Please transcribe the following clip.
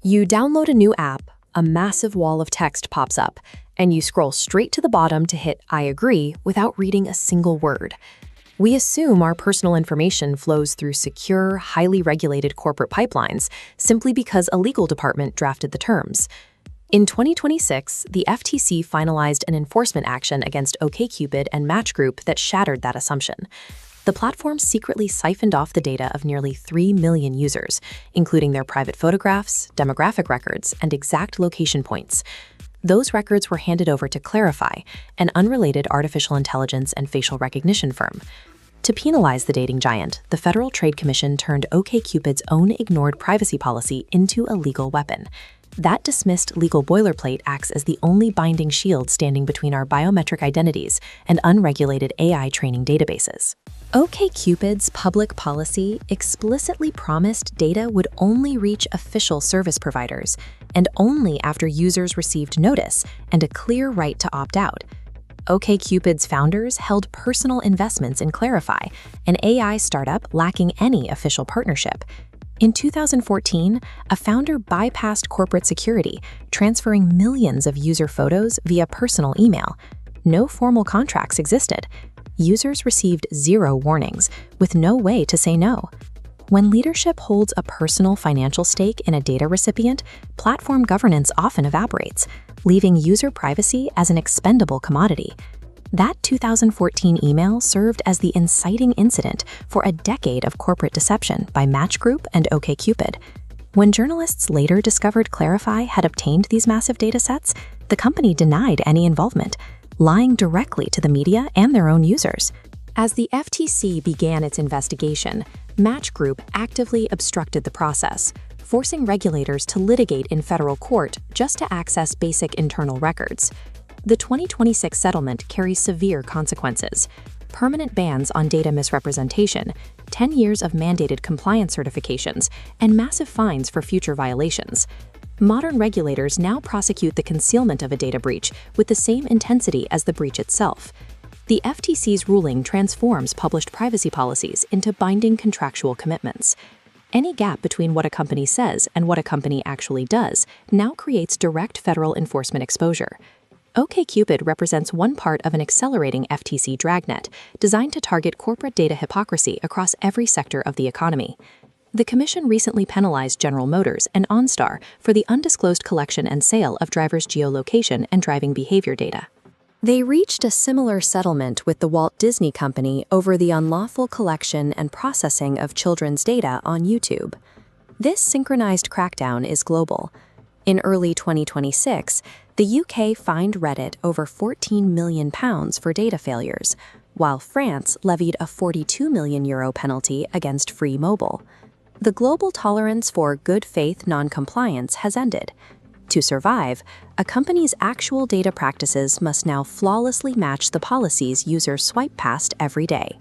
You download a new app, a massive wall of text pops up, and you scroll straight to the bottom to hit I agree without reading a single word. We assume our personal information flows through secure, highly regulated corporate pipelines simply because a legal department drafted the terms. In 2026, the FTC finalized an enforcement action against OkCupid and Match Group that shattered that assumption. The platform secretly siphoned off the data of nearly 3 million users, including their private photographs, demographic records, and exact location points. Those records were handed over to Clarifai, an unrelated artificial intelligence and facial recognition firm. To penalize the dating giant, the Federal Trade Commission turned OkCupid's own ignored privacy policy into a legal weapon. That dismissed legal boilerplate acts as the only binding shield standing between our biometric identities and unregulated AI training databases. OkCupid's public policy explicitly promised data would only reach official service providers, and only after users received notice and a clear right to opt out. OkCupid's founders held personal investments in Clarifai, an AI startup lacking any official partnership. In 2014, a founder bypassed corporate security, transferring millions of user photos via personal email. No formal contracts existed. Users received 0 warnings, with no way to say no. When leadership holds a personal financial stake in a data recipient, platform governance often evaporates, leaving user privacy as an expendable commodity. That 2014 email served as the inciting incident for a decade of corporate deception by Match Group and OkCupid. When journalists later discovered Clarifai had obtained these massive datasets, the company denied any involvement, lying directly to the media and their own users. As the FTC began its investigation, Match Group actively obstructed the process, forcing regulators to litigate in federal court just to access basic internal records. The 2026 settlement carries severe consequences: permanent bans on data misrepresentation, 10 years of mandated compliance certifications, and massive fines for future violations. Modern regulators now prosecute the concealment of a data breach with the same intensity as the breach itself. The FTC's ruling transforms published privacy policies into binding contractual commitments. Any gap between what a company says and what a company actually does now creates direct federal enforcement exposure. OkCupid represents one part of an accelerating FTC dragnet designed to target corporate data hypocrisy across every sector of the economy. The Commission recently penalized General Motors and OnStar for the undisclosed collection and sale of drivers' geolocation and driving behavior data. They reached a similar settlement with the Walt Disney Company over the unlawful collection and processing of children's data on YouTube. This synchronized crackdown is global. In early 2026, the UK fined Reddit over £14 million for data failures, while France levied a €42 million penalty against Free Mobile. The global tolerance for good faith non-compliance has ended. To survive, a company's actual data practices must now flawlessly match the policies users swipe past every day.